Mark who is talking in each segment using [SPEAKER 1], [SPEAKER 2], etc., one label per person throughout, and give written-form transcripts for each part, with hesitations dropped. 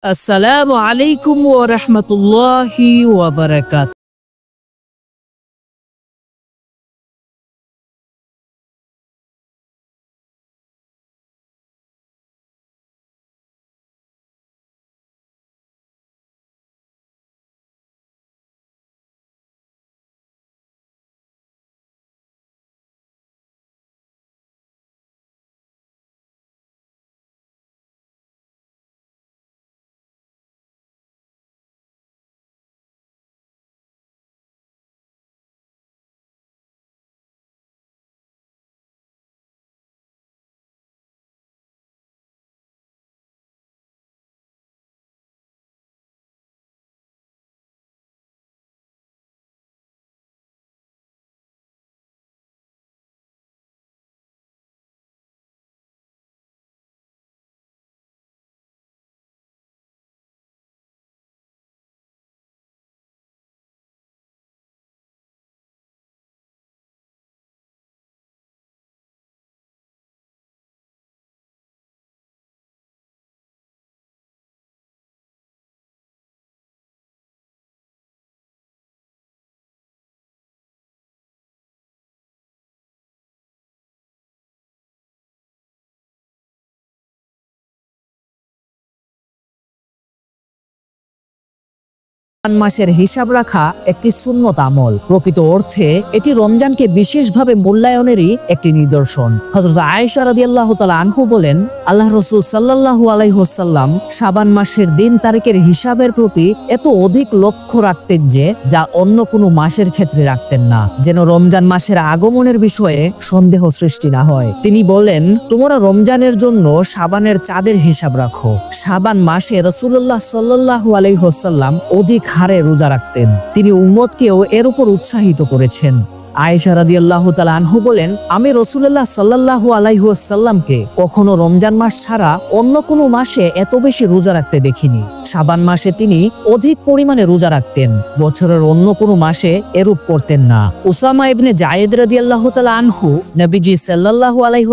[SPEAKER 1] আসসালামু আলাইকুম ওয়া রাহমাতুল্লাহি ওয়া বারাকাতুহু। মাসের হিসাব রাখা একটি সুন্নত আমল। প্রকৃত অর্থে এটি রমজানকে বিশেষভাবে মূল্যায়নেরই একটি নিদর্শন। হযরত আয়েশা রাদিয়াল্লাহু তাআলা আনহু বলেন, আল্লাহ রাসূল সাল্লাল্লাহু আলাইহি ওয়াসাল্লাম শাবান মাসের দিন তারিখের হিসাবের প্রতি এত অধিক লক্ষ্য রাখতেন যে যা অন্য কোনো মাসের ক্ষেত্রে রাখতেন না, যেন রমজান মাসের আগমনের বিষয়ে সন্দেহ সৃষ্টি না হয়। তিনি বলেন, তোমরা রমজানের জন্য শাবানের চাঁদের হিসাব রাখো। শাবান মাসে রাসূলুল্লাহ সাল্লাল্লাহু আলাইহি ওয়াসাল্লাম অধিক হারে রোজা রাখতেন। তিনি উম্মতকেও এর উপর উৎসাহিত করেছেন। আয়েশা রাদিয়াল্লাহু তাআলা আনহু বলেন, আমি রাসূলুল্লাহ সাল্লাল্লাহু আলাইহি ওয়াসাল্লামকে কখনো রমজান মাস ছাড়া অন্য কোনো মাসে এত বেশি রোজা রাখতে দেখিনি। শাবান মাসে তিনি অধিক পরিমাণে রোজা রাখতেন, বছরের অন্য কোনো মাসে এরূপ করতেন না। উসামা ইবনে যায়েদ রাদিয়াল্লাহু তাআলা আনহু নবীজি সাল্লাল্লাহু আলাইহি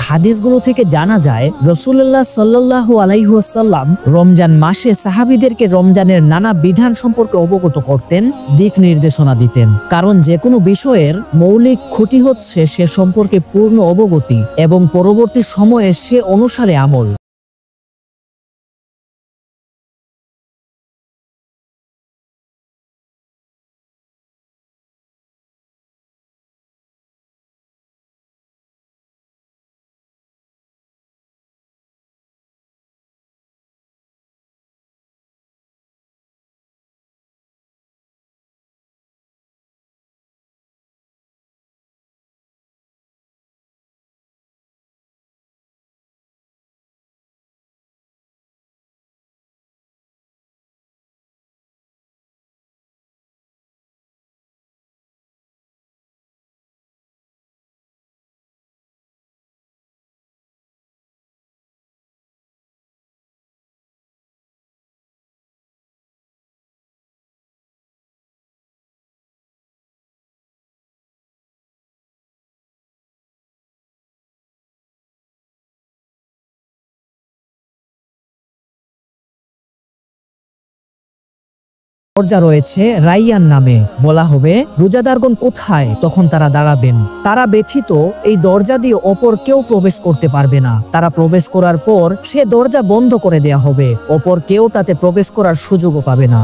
[SPEAKER 1] হাদিসগুলো থেকে জানা যায়, রাসূলুল্লাহ সাল্লাল্লাহু আলাইহি ওয়াসাল্লাম রমজান মাসে সাহাবীদেরকে রমজানের নানা বিধান সম্পর্কে অবগত করতেন, দিক নির্দেশনা দিতেন। কারণ যে কোনো বিষয়ের মৌলিক খুঁটি হচ্ছে সে সম্পর্কে পূর্ণ অবগতি এবং পরবর্তী সময়ে সে অনুসারে আমল। দরজা রয়েছে রাইয়ান নামে। বলা হবে, রোজাদারগণ কোথায়? তখন তারা দাঁড়াবেন। তারা ব্যথিত এই দরজা দিয়ে অপর কেউ প্রবেশ করতে পারবে না। তারা প্রবেশ করার পর সে দরজা বন্ধ করে দেয়া হবে, অপর কেউ তাতে প্রবেশ করার সুযোগও পাবে না।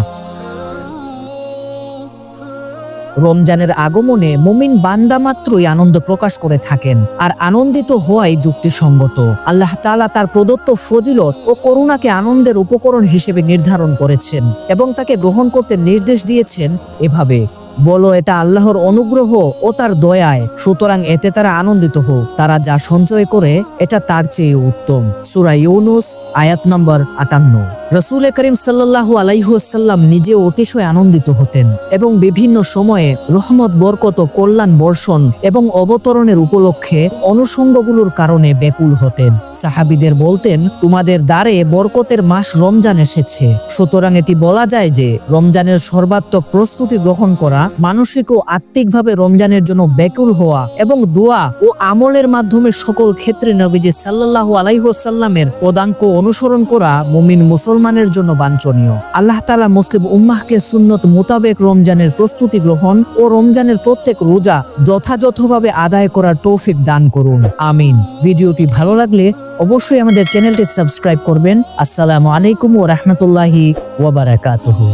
[SPEAKER 1] রমজানের আগমনে মুমিন বান্দা মাত্রই আনন্দ প্রকাশ করে থাকেন, আর আনন্দিত হওয়াই যুক্তিসঙ্গত। আল্লাহ তাআলা তার প্রদত্ত ফজিলত ও করুণাকে আনন্দের উপকরণ হিসেবে নির্ধারণ করেছেন এবং তাকে গ্রহণ করতে নির্দেশ দিয়েছেন এভাবে, বলো এটা আল্লাহর অনুগ্রহ ও তার দয়ায়, সুতরাং এতে তারা আনন্দিত হোক। তারা যা সঞ্চয় করে এটা তার চেয়ে উত্তম। সূরা ইউনূস আয়াত নম্বর 58। রাসূল করিম সাল্লাল্লাহু আলাইহি ওয়াসাল্লাম নিজে অতিশয় আনন্দিত হতেন এবং বিভিন্ন সময়ে রহমত, বরকত ও কল্যাণ বর্ষণ এবং অবতরণের উপলক্ষে অনুষঙ্গগুলোর কারণে ব্যাকুল হতেন। সাহাবীদের বলতেন, তোমাদের দ্বারে বরকতের মাস রমজান এসেছে, সুতরাং এটি বলা যায় যে রমজানের সর্বাত্মক প্রস্তুতি গ্রহণ করা, মানসিক ও আত্মিকভাবে রমজানের জন্য ব্যাকুল হওয়া এবং দোয়া ও আমলের মাধ্যমে সকল ক্ষেত্রে নবীজি সাল্লাল্লাহু আলাইহি ওয়াসাল্লামের পদাঙ্ক অনুসরণ করা মুমিন মুসলমানের জন্য বাঞ্ছনীয়। আল্লাহ তাআলা মুসলিম উম্মাহকে সুন্নত মোতাবেক রমজানের প্রস্তুতি গ্রহণ ও রমজানের প্রত্যেক রোজা যথাযথভাবে আদায় করার তৌফিক দান করুন, আমিন। ভিডিওটি ভালো লাগলে অবশ্যই আমাদের চ্যানেলটি সাবস্ক্রাইব করবেন। আসসালামু আলাইকুম ওয়া রাহমাতুল্লাহি ওয়া বারাকাতুহু।